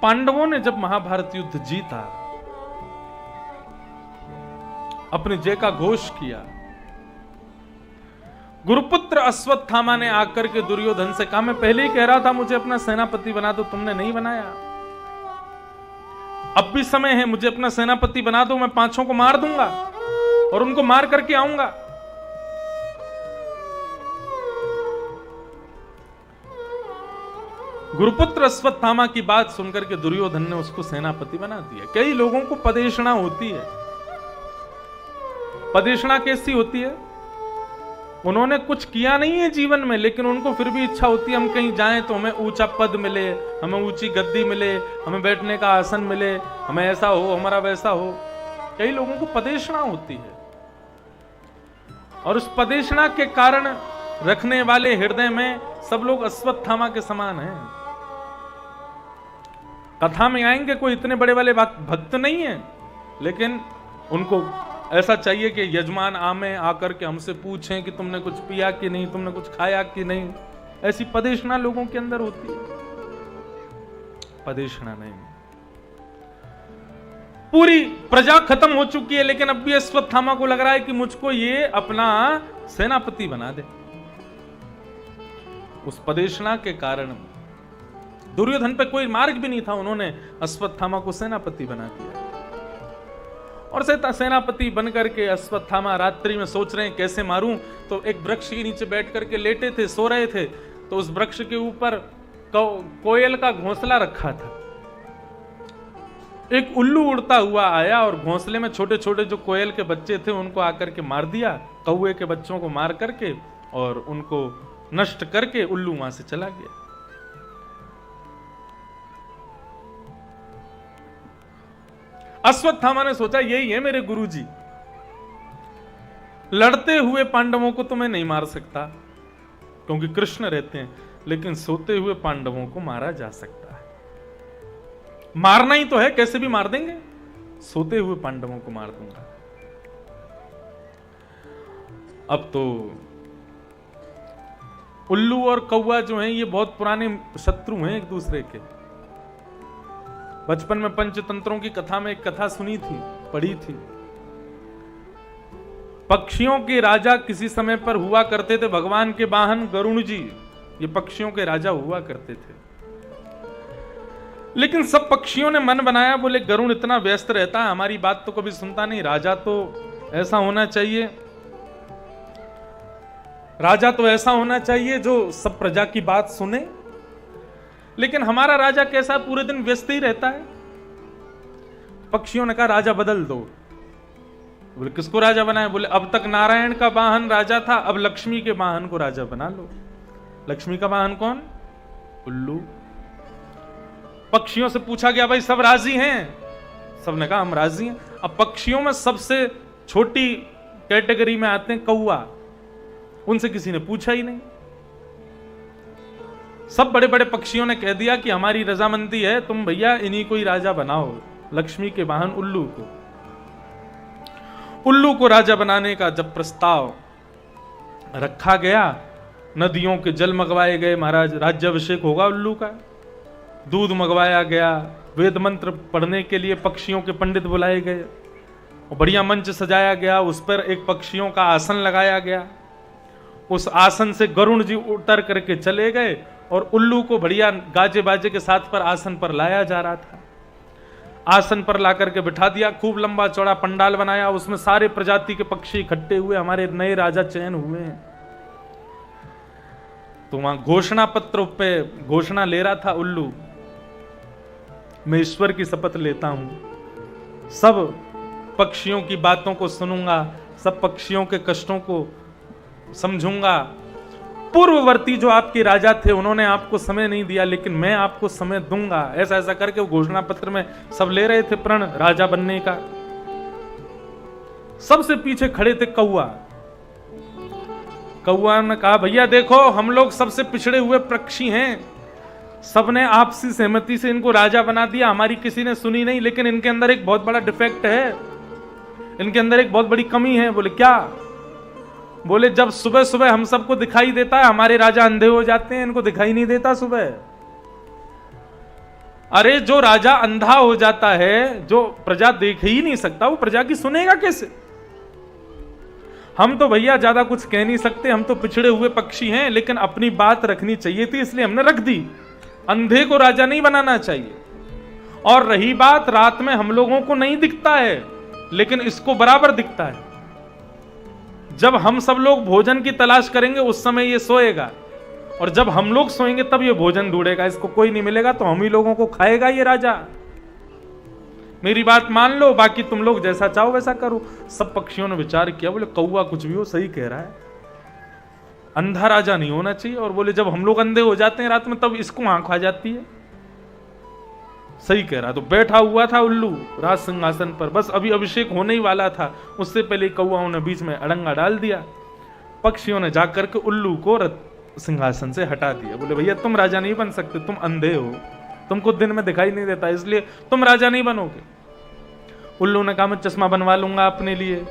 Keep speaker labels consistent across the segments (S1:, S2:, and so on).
S1: पांडवों ने जब महाभारत युद्ध जीता, अपने जय का घोष किया, गुरुपुत्र अश्वत्थामा ने आकर के दुर्योधन से कहा, मैं पहले ही कह रहा था मुझे अपना सेनापति बना दो, तुमने नहीं बनाया। अब भी समय है, मुझे अपना सेनापति बना दो, मैं पांचों को मार दूंगा और उनको मार करके आऊंगा। गुरुपुत्र अश्वत्थामा की बात सुनकर के दुर्योधन ने उसको सेनापति बना दिया। कई लोगों को पदेशना होती है। पदेशना कैसी होती है? उन्होंने कुछ किया नहीं है जीवन में, लेकिन उनको फिर भी इच्छा होती है हम कहीं जाएं तो हमें ऊंचा पद मिले, हमें ऊंची गद्दी मिले, हमें बैठने का आसन मिले, हमें ऐसा हो, हमारा वैसा हो। कई लोगों को पदेशना होती है और उस पदेशना के कारण रखने वाले हृदय में सब लोग अश्वत्थामा के समान हैं। कथा में आएंगे कोई इतने बड़े वाले भक्त नहीं है, लेकिन उनको ऐसा चाहिए कि यजमान आमे आकर के हमसे पूछें कि तुमने कुछ पिया कि नहीं, तुमने कुछ खाया कि नहीं। ऐसी पदेशना लोगों के अंदर होती है। पदेशना नहीं। पूरी प्रजा खत्म हो चुकी है, लेकिन अब भी अश्वत्थामा को लग रहा है कि मुझको ये अपना सेनापति बना दे। उस पदेशना के कारण दुर्योधन पे कोई मार्ग भी नहीं था, उन्होंने अश्वत्थामा को सेनापति बना दिया। और सेनापति बनकर के अश्वत्थामा रात्रि में सोच रहे हैं कैसे मारूं, तो एक वृक्ष के नीचे बैठ करके लेटे थे, सो रहे थे, तो उस वृक्ष के ऊपर कोयल का घोंसला रखा था। एक उल्लू उड़ता हुआ आया और घोंसले में छोटे छोटे जो कोयल के बच्चे थे उनको आकर के मार दिया। कौवे के बच्चों को मार करके और उनको नष्ट करके उल्लू वहां से चला गया। अश्वत्थामा ने सोचा यही है मेरे गुरुजी, लड़ते हुए पांडवों को तो मैं नहीं मार सकता क्योंकि कृष्ण रहते हैं, लेकिन सोते हुए पांडवों को मारा जा सकता है। मारना ही तो है, कैसे भी मार देंगे, सोते हुए पांडवों को मार दूंगा। अब तो उल्लू और कौवा जो हैं ये बहुत पुराने शत्रु हैं एक दूसरे के। बचपन में पंचतंत्रों की कथा में एक कथा सुनी थी, पढ़ी थी। पक्षियों के राजा किसी समय पर हुआ करते थे भगवान के वाहन गरुण जी, ये पक्षियों के राजा हुआ करते थे। लेकिन सब पक्षियों ने मन बनाया, बोले गरुण इतना व्यस्त रहता है, हमारी बात तो कभी सुनता नहीं, राजा तो ऐसा होना चाहिए, राजा तो ऐसा होना चाहिए जो सब प्रजा की बात सुने। लेकिन हमारा राजा कैसा, पूरे दिन व्यस्त ही रहता है। पक्षियों ने कहा राजा बदल दो। बोले किसको राजा बनाए? बोले अब तक नारायण का वाहन राजा था, अब लक्ष्मी के वाहन को राजा बना लो। लक्ष्मी का वाहन कौन? उल्लू। पक्षियों से पूछा गया भाई सब राजी हैं? सबने कहा हम राजी हैं। अब पक्षियों में सबसे छोटी कैटेगरी में आते हैं कौवा, उनसे किसी ने पूछा ही नहीं। सब बड़े बड़े पक्षियों ने कह दिया कि हमारी रजामंदी है, तुम भैया इन्हीं को ही राजा बनाओ, लक्ष्मी के वाहन उल्लू को। उल्लू को राजा बनाने का जब प्रस्ताव रखा गया, नदियों के जल मंगवाए गए, महाराज राज्याभिषेक होगा उल्लू का। दूध मंगवाया गया, वेद मंत्र पढ़ने के लिए पक्षियों के पंडित बुलाए गए और बढ़िया मंच सजाया गया, उस पर एक पक्षियों का आसन लगाया गया। उस आसन से गरुण जी उतर करके चले गए और उल्लू को बढ़िया गाजे बाजे के साथ पर आसन पर लाया जा रहा था। आसन पर ला करके बिठा दिया, खूब लंबा चौड़ा पंडाल बनाया, उसमें सारे प्रजाति के पक्षी इकट्ठे हुए, हमारे नए राजा चयन हुए हैं। तो वहां घोषणा पत्र पे घोषणा ले रहा था उल्लू, मैं ईश्वर की शपथ लेता हूं, सब पक्षियों की बातों को सुनूंगा, सब पक्षियों के कष्टों को समझूंगा। पूर्ववर्ती जो आपके राजा थे उन्होंने आपको समय नहीं दिया, लेकिन मैं आपको समय दूंगा। ऐसा ऐसा करके वो घोषणा पत्र में सब ले रहे थे प्रण राजा बनने का। सबसे पीछे खड़े थे कौवा। कौवा ने कहा भैया देखो हम लोग सबसे पिछड़े हुए पक्षी हैं, सबने आपसी सहमति से इनको राजा बना दिया, हमारी किसी ने सुनी नहीं, लेकिन इनके अंदर एक बहुत बड़ा डिफेक्ट है, इनके अंदर एक बहुत बड़ी कमी है। बोले क्या? बोले जब सुबह सुबह हम सबको दिखाई देता है, हमारे राजा अंधे हो जाते हैं, इनको दिखाई नहीं देता सुबह। अरे जो राजा अंधा हो जाता है, जो प्रजा देख ही नहीं सकता, वो प्रजा की सुनेगा कैसे? हम तो भैया ज्यादा कुछ कह नहीं सकते, हम तो पिछड़े हुए पक्षी हैं, लेकिन अपनी बात रखनी चाहिए थी इसलिए हमने रख दी। अंधे को राजा नहीं बनाना चाहिए। और रही बात, रात में हम लोगों को नहीं दिखता है, लेकिन इसको बराबर दिखता है। जब हम सब लोग भोजन की तलाश करेंगे उस समय ये सोएगा, और जब हम लोग सोएंगे तब ये भोजन ढूंढेगा। इसको कोई नहीं मिलेगा तो हम ही लोगों को खाएगा ये राजा। मेरी बात मान लो, बाकी तुम लोग जैसा चाहो वैसा करो। सब पक्षियों ने विचार किया, बोले कौवा कुछ भी हो सही कह रहा है, अंधा राजा नहीं होना चाहिए। और बोले जब हम लोग अंधे हो जाते हैं रात में तब इसको आंख आ जाती है, सही कह रहा। तो बैठा हुआ था उल्लू राज सिंहासन पर, बस अभी अभिषेक होने ही वाला था, उससे पहले कौवाओं ने बीच में अड़ंगा डाल दिया। पक्षियों ने जाकर के उल्लू को सिंहासन से हटा दिया। बोले भैया तुम राजा नहीं बन सकते, तुम अंधे हो, तुमको दिन में दिखाई नहीं देता, इसलिए तुम राजा नहीं बनोगे। उल्लू ने कहा मैं चश्मा बनवा लूंगा अपने लिए,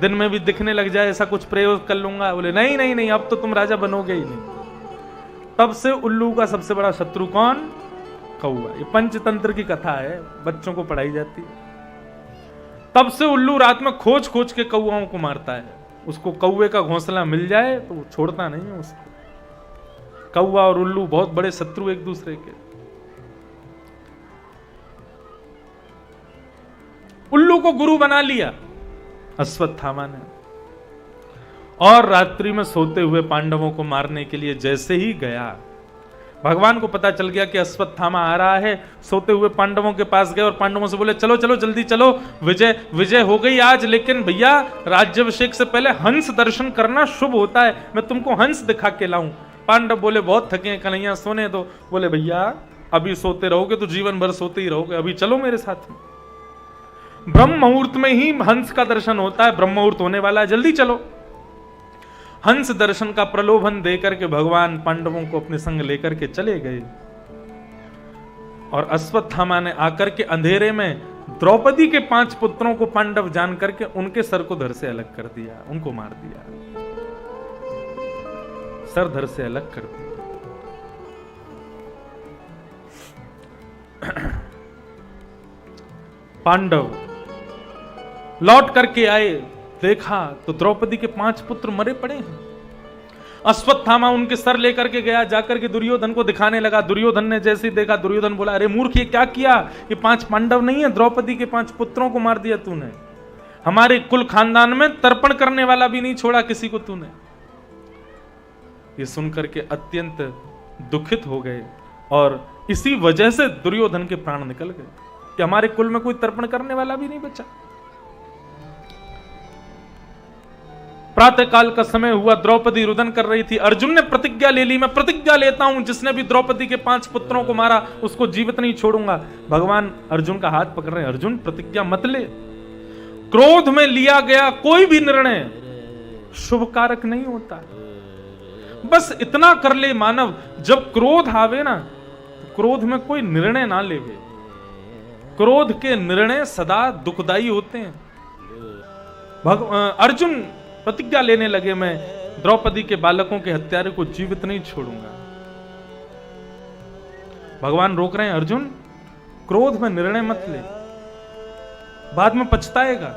S1: दिन में भी दिखने लग जाए, ऐसा कुछ प्रयोग कर लूंगा। बोले नहीं नहीं नहीं, अब तो तुम राजा बनोगे ही नहीं। तब से उल्लू का सबसे बड़ा शत्रु कौन? कौवा। ये पंचतंत्र की कथा है, बच्चों को पढ़ाई जाती है। तब से उल्लू रात में खोज खोज के कौवाओं को मारता है। उसको कौवे का घोंसला मिल जाए तो वो छोड़ता नहीं है उसको। कौवा और उल्लू बहुत बड़े शत्रु एक दूसरे के। उल्लू को गुरु बना लिया अश्वत्थामा ने, और रात्रि में सोते हुए पांडवों को मारने के लिए जैसे ही गया, भगवान को पता चल गया कि अश्वत्थामा आ रहा है। सोते हुए पांडवों के पास गए और पांडवों से बोले चलो चलो जल्दी चलो, विजय विजय हो गई आज, लेकिन भैया राज्याभिषेक से पहले हंस दर्शन करना शुभ होता है, मैं तुमको हंस दिखा के लाऊं। पांडव बोले बहुत थके हैं कन्हैया, सोने दो। बोले भैया अभी सोते रहोगे तो जीवन भर सोते ही रहोगे, अभी चलो मेरे साथ में। ब्रह्म मुहूर्त में ही हंस का दर्शन होता है, ब्रह्म मुहूर्त होने वाला है, जल्दी चलो। हंस दर्शन का प्रलोभन देकर के भगवान पांडवों को अपने संग लेकर के चले गए। और अश्वत्थामा ने आकर के अंधेरे में द्रौपदी के 5 पुत्रों को पांडव जान करके उनके सर को धड़ से अलग कर दिया, उनको मार दिया, सर धड़ से अलग कर दिया। पांडव लौट करके आए, देखा तो द्रौपदी के 5 पुत्र मरे पड़े हैं। अश्वत्थामा उनके सर लेकर के गया, जाकर के दुर्योधन को दिखाने लगा। दुर्योधन ने जैसे ही देखा, दुर्योधन बोला अरे मूर्ख ये क्या किया, ये 5 पांडव नहीं है, द्रौपदी के 5 पुत्रों को मार दिया तूने, हमारे कुल खानदान में तर्पण करने वाला भी नहीं छोड़ा किसी को तूने। ये सुनकर के अत्यंत दुखित हो गए, और इसी वजह से दुर्योधन के प्राण निकल गए कि हमारे कुल में कोई तर्पण करने वाला भी नहीं बचा। प्रातः काल का समय हुआ, द्रौपदी रुदन कर रही थी। अर्जुन ने प्रतिज्ञा ले ली, मैं प्रतिज्ञा लेता हूं जिसने भी द्रौपदी के 5 पुत्रों को मारा उसको जीवित नहीं छोड़ूंगा। भगवान अर्जुन का हाथ पकड़ रहे हैं, अर्जुन प्रतिज्ञा मत ले। क्रोध में लिया गया कोई भी निर्णय शुभ कारक नहीं होता। बस इतना कर ले मानव, जब क्रोध आवे ना, क्रोध में कोई निर्णय ना लेवे। क्रोध के निर्णय सदा दुखदाई होते हैं। अर्जुन प्रतिज्ञा लेने लगे, मैं द्रौपदी के बालकों के हत्यारे को जीवित नहीं छोड़ूंगा। भगवान रोक रहे हैं, अर्जुन क्रोध में निर्णय मत ले, बाद में पछताएगा।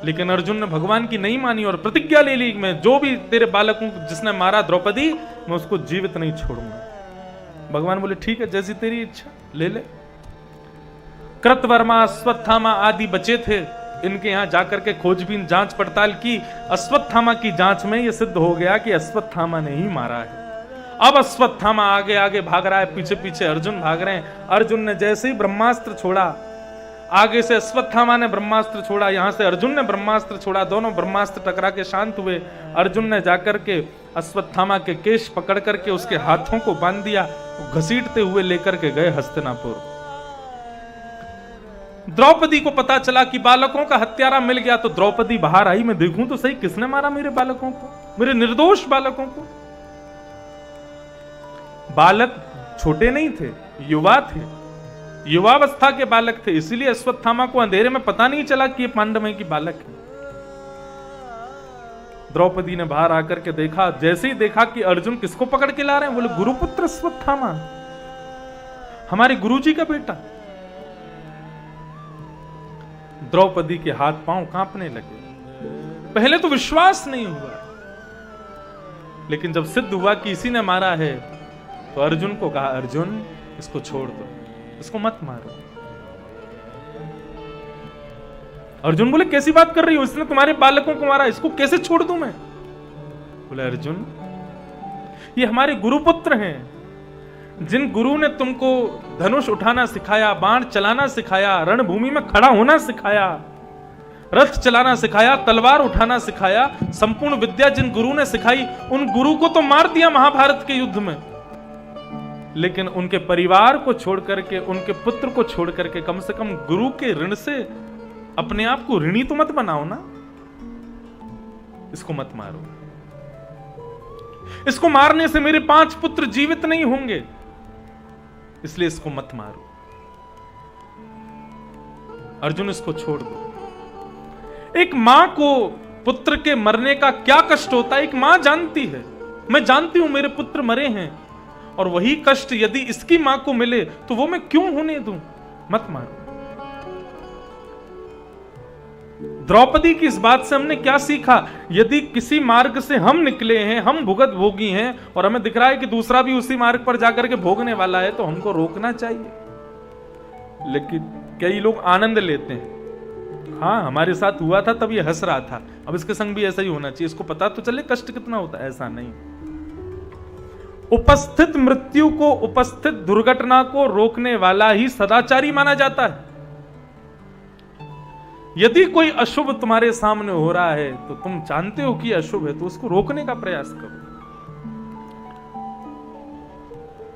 S1: लेकिन अर्जुन ने भगवान की नहीं मानी और प्रतिज्ञा ले ली, मैं जो भी तेरे बालकों जिसने मारा द्रौपदी, मैं उसको जीवित नहीं छोड़ूंगा। भगवान बोले ठीक है, जैसी तेरी इच्छा ले ले। कृतवर्मा, अश्वत्थामा आदि बचे थे, इनके यहां जाकर के खोजबीन जांच पड़ताल की। अश्वत्थामा की जांच में यह सिद्ध हो गया कि अश्वत्थामा ने ही मारा है। अब अश्वत्थामा आगे आगे भाग रहा है, पीछे पीछे अर्जुन भाग रहे हैं। अर्जुन ने जैसे ही ब्रह्मास्त्र छोड़ा, आगे से अश्वत्थामा ने ब्रह्मास्त्र छोड़ा, यहां से अर्जुन ने ब्रह्मास्त्र छोड़ा, दोनों ब्रह्मास्त्र टकरा के शांत हुए। अर्जुन ने जाकर के अश्वत्थामा के केश पकड़ करके उसके हाथों को बांध दिया, घसीटते हुए लेकर के गए हस्तिनापुर। द्रौपदी को पता चला कि बालकों का हत्यारा मिल गया, तो द्रौपदी बाहर आई, मैं देखूं तो सही किसने मारा मेरे बालकों को, मेरे निर्दोष बालकों को। बालक छोटे नहीं थे, युवा थे, युवावस्था के बालक थे, इसीलिए अश्वत्थामा को अंधेरे में पता नहीं चला कि ये पांडव की बालक है। द्रौपदी ने बाहर आकर के देखा, जैसे ही देखा कि अर्जुन किसको पकड़ के ला रहे हैं, बोले गुरुपुत्र अश्वत्थामा। हमारे गुरुजी का बेटा। द्रौपदी के हाथ पांव कांपने लगे। पहले तो विश्वास नहीं हुआ, लेकिन जब सिद्ध हुआ कि इसी ने मारा है, तो अर्जुन को कहा, अर्जुन इसको छोड़ दो, इसको मत मारो। अर्जुन बोले, कैसी बात कर रही हो, इसने तुम्हारे बालकों को मारा, इसको कैसे छोड़ दूं मैं? बोले, अर्जुन ये हमारे गुरुपुत्र हैं। जिन गुरु ने तुमको धनुष उठाना सिखाया, बाण चलाना सिखाया, रणभूमि में खड़ा होना सिखाया, रथ चलाना सिखाया, तलवार उठाना सिखाया, संपूर्ण विद्या जिन गुरु ने सिखाई, उन गुरु को तो मार दिया महाभारत के युद्ध में, लेकिन उनके परिवार को छोड़ करके, उनके पुत्र को छोड़ करके, कम से कम गुरु के ऋण से अपने आप को ऋणी तो मत बनाओ ना। इसको मत मारो, इसको मारने से मेरे 5 पुत्र जीवित नहीं होंगे, इसलिए इसको मत मारो। अर्जुन इसको छोड़ दो। एक मां को पुत्र के मरने का क्या कष्ट होता है, एक मां जानती है। मैं जानती हूं मेरे पुत्र मरे हैं, और वही कष्ट यदि इसकी मां को मिले तो वो मैं क्यों होने दूं? मत मारो। द्रौपदी की इस बात से हमने क्या सीखा? यदि किसी मार्ग से हम निकले हैं, हम भुगत भोगी हैं, और हमें दिख रहा है कि दूसरा भी उसी मार्ग पर जाकर के भोगने वाला है, तो हमको रोकना चाहिए। लेकिन कई लोग आनंद लेते हैं, हाँ हमारे साथ हुआ था तब ये हंस रहा था, अब इसके संग भी ऐसा ही होना चाहिए, इसको पता तो चले कष्ट कितना होता है। ऐसा नहीं। उपस्थित मृत्यु को, उपस्थित दुर्घटना को रोकने वाला ही सदाचारी माना जाता है। यदि कोई अशुभ तुम्हारे सामने हो रहा है, तो तुम जानते हो कि अशुभ है, तो उसको रोकने का प्रयास करो।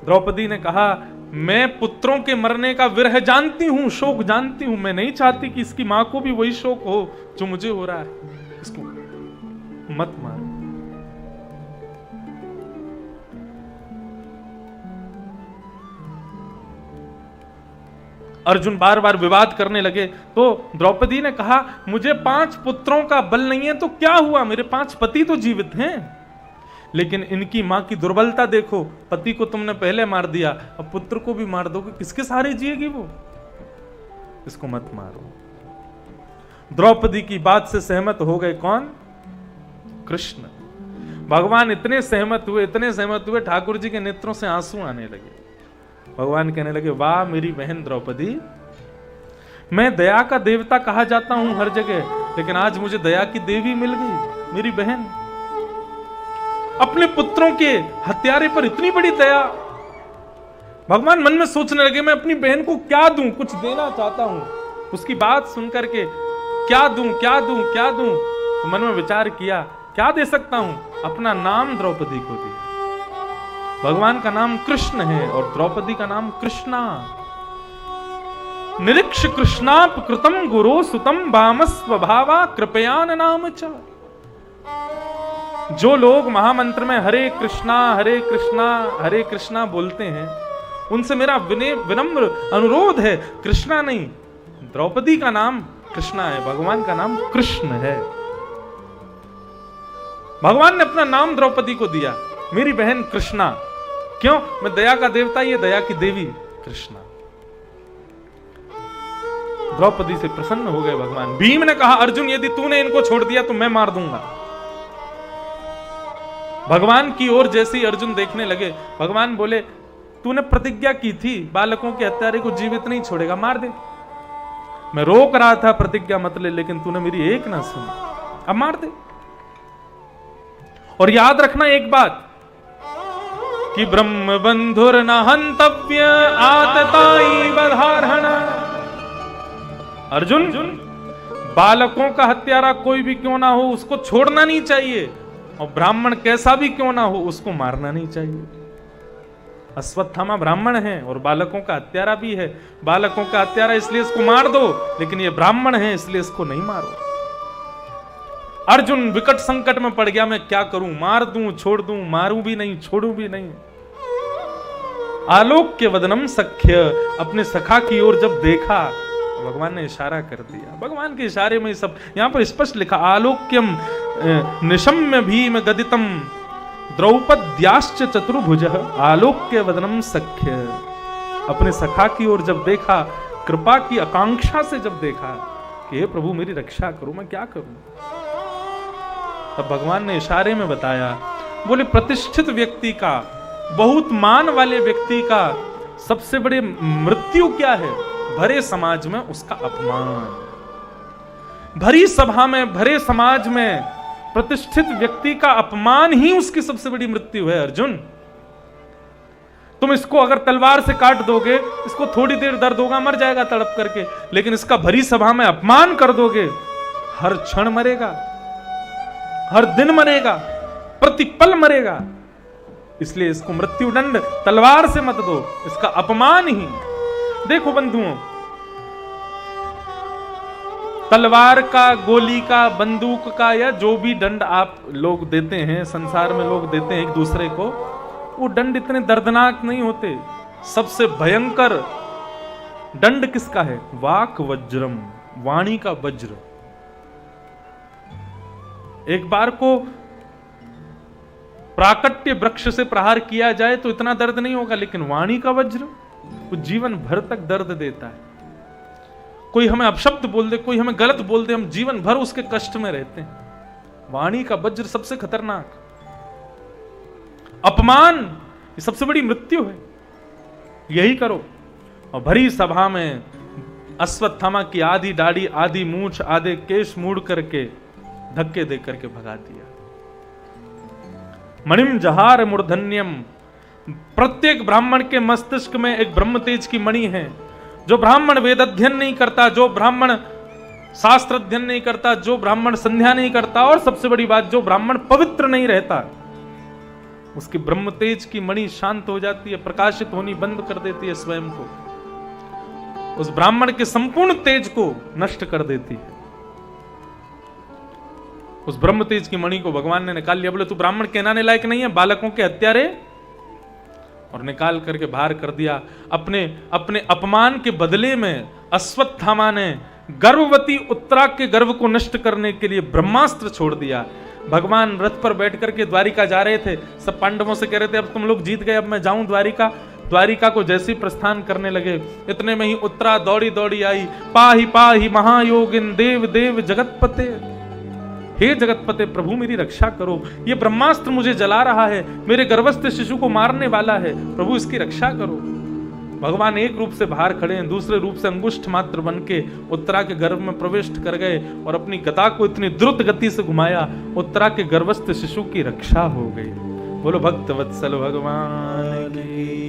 S1: द्रौपदी ने कहा, मैं पुत्रों के मरने का विरह जानती हूं, शोक जानती हूं, मैं नहीं चाहती कि इसकी मां को भी वही शोक हो जो मुझे हो रहा है, इसको मत मारो। अर्जुन बार बार विवाद करने लगे, तो द्रौपदी ने कहा, मुझे 5 पुत्रों का बल नहीं है तो क्या हुआ, मेरे 5 पति तो जीवित हैं, लेकिन इनकी मां की दुर्बलता देखो, पति को तुमने पहले मार दिया, अब पुत्र को भी मार दोगे, किसके सहारे जिएगी वो? इसको मत मारो। द्रौपदी की बात से सहमत हो गए कौन? कृष्ण भगवान। इतने सहमत हुए, ठाकुर जी के नेत्रों से आंसू आने लगे। भगवान कहने लगे, वाह मेरी बहन द्रौपदी, मैं दया का देवता कहा जाता हूं हर जगह, लेकिन आज मुझे दया की देवी मिल गई, मेरी बहन। अपने पुत्रों के हत्यारे पर इतनी बड़ी दया। भगवान मन में सोचने लगे, मैं अपनी बहन को क्या दूं, कुछ देना चाहता हूं। उसकी बात सुनकर के क्या दूं, क्या दूं, क्या दूं, तो मन में विचार किया, क्या दे सकता हूं? अपना नाम द्रौपदी को दिया। भगवान का नाम कृष्ण है और द्रौपदी का नाम कृष्णा। निरीक्ष कृष्णाप कृतम गुरो सुतम वामस्व भावा कृपयान नाम च। जो लोग महामंत्र में हरे कृष्णा हरे कृष्णा हरे कृष्णा बोलते हैं, उनसे मेरा विनम्र अनुरोध है, कृष्णा नहीं, द्रौपदी का नाम कृष्णा है, भगवान का नाम कृष्ण है। भगवान ने अपना नाम द्रौपदी को दिया, मेरी बहन कृष्णा। क्यों? मैं दया का देवता, ये दया की देवी कृष्णा। द्रौपदी से प्रसन्न हो गए भगवान। भीम ने कहा, अर्जुन यदि तूने इनको छोड़ दिया तो मैं मार दूंगा। भगवान की ओर जैसे ही अर्जुन देखने लगे, भगवान बोले, तूने प्रतिज्ञा की थी बालकों के हत्यारे को जीवित नहीं छोड़ेगा, मार दे। मैं रोक रहा था प्रतिज्ञा मत ले, लेकिन तूने मेरी एक ना सुनी, अब मार दे। और याद रखना एक बात कि ब्रह्म बंधुर न हंतव्य आतताई बधारहण। अर्जुन, बालकों का हत्यारा कोई भी क्यों ना हो उसको छोड़ना नहीं चाहिए, और ब्राह्मण कैसा भी क्यों ना हो उसको मारना नहीं चाहिए। अश्वत्थामा ब्राह्मण है और बालकों का हत्यारा भी है। बालकों का हत्यारा इसलिए इसको मार दो, लेकिन ये ब्राह्मण है इसलिए इसको नहीं मारो। अर्जुन विकट संकट में पड़ गया, मैं क्या करूं, मार दूं, छोड़ दूं, मारूं भी नहीं, छोड़ूं भी नहीं। आलोक्य वदनम सख्य, अपने सखा की ओर जब देखा, भगवान ने इशारा कर दिया। भगवान के इशारे में सब यहां पर स्पष्ट लिखा, आलोक्यम निशम्य भीम गदितम द्रौपद्याश्च चतुर्भुज आलोक्य वदनम सख्य। अपने सखा की ओर जब देखा, कृपा की आकांक्षा से जब देखा कि हे प्रभु मेरी रक्षा करो, मैं क्या करूं, तब भगवान ने इशारे में बताया, बोले प्रतिष्ठित व्यक्ति का, बहुत मान वाले व्यक्ति का सबसे बड़े मृत्यु क्या है? भरे समाज में उसका अपमान। भरी सभा में, भरे समाज में प्रतिष्ठित व्यक्ति का अपमान ही उसकी सबसे बड़ी मृत्यु है। अर्जुन, तुम इसको अगर तलवार से काट दोगे, इसको थोड़ी देर दर्द होगा, मर जाएगा तड़प करके, लेकिन इसका भरी सभा में अपमान कर दोगे, हर क्षण मरेगा, हर दिन मरेगा, प्रतिपल मरेगा। इसलिए इसको मृत्यु दंड तलवार से मत दो, इसका अपमान ही। देखो बंधुओं, तलवार का, गोली का, बंदूक का या जो भी दंड आप लोग देते हैं, संसार में लोग देते हैं एक दूसरे को, वो दंड इतने दर्दनाक नहीं होते। सबसे भयंकर दंड किसका है? वाक वज्रम, वाणी का वज्र। एक बार को प्राकट्य वृक्ष से प्रहार किया जाए तो इतना दर्द नहीं होगा, लेकिन वाणी का वज्र वो जीवन भर तक दर्द देता है। कोई हमें अपशब्द बोल दे, कोई हमें गलत बोल दे, हम जीवन भर उसके कष्ट में रहते हैं। वाणी का वज्र सबसे खतरनाक। अपमान ये सबसे बड़ी मृत्यु है। यही करो। और भरी सभा में अश्वत्थामा की आधी दाढ़ी, आधी मूंछ, आधे केश मूड़ करके धक्के दे करके भगा दिया। मणिम जहार मूर्धन्यम, प्रत्येक ब्राह्मण के मस्तिष्क में एक ब्रह्म तेज की मणि है। जो ब्राह्मण वेद अध्ययन नहीं करता, जो ब्राह्मण शास्त्र अध्ययन नहीं करता, जो ब्राह्मण संध्या नहीं करता, और सबसे बड़ी बात जो ब्राह्मण पवित्र नहीं रहता, उसकी ब्रह्म तेज की मणि शांत हो जाती है, प्रकाशित होनी बंद कर देती है स्वयं को, उस ब्राह्मण के संपूर्ण तेज को नष्ट कर देती है। उस ब्रह्म तेज की मणि को भगवान ने निकाल लिया। बोले तू ब्राह्मण कहलाने लायक नहीं है, बालकों के हत्यारे, और निकाल करके बाहर कर दिया। अपने अपने अपमान के बदले में अश्वत्थामा ने गर्भवती उत्तरा के गर्भ को नष्ट करने के लिए ब्रह्मास्त्र छोड़ दिया। भगवान रथ पर बैठ करके द्वारिका जा रहे थे, सब पांडवों से कह रहे थे अब तुम लोग जीत गए, अब मैं जाऊं द्वारिका। द्वारिका को जैसे ही प्रस्थान करने लगे, इतने में ही उत्तरा दौड़ी दौड़ी आई, पाहि पाहि महायोगिन देव देव जगतपते, हे जगतपते प्रभु मेरी रक्षा करो, ये ब्रह्मास्त्र मुझे जला रहा है, मेरे गर्भस्थ शिशु को मारने वाला है, प्रभु इसकी रक्षा करो। भगवान एक रूप से बाहर खड़े हैं, दूसरे रूप से अंगुष्ठ मात्र बन के उत्तरा के गर्भ में प्रविष्ट कर गए और अपनी गदा को इतनी द्रुत गति से घुमाया, उत्तरा के गर्भस्थ शिशु की रक्षा हो गई। बोलो भक्त वत्सल भगवान की।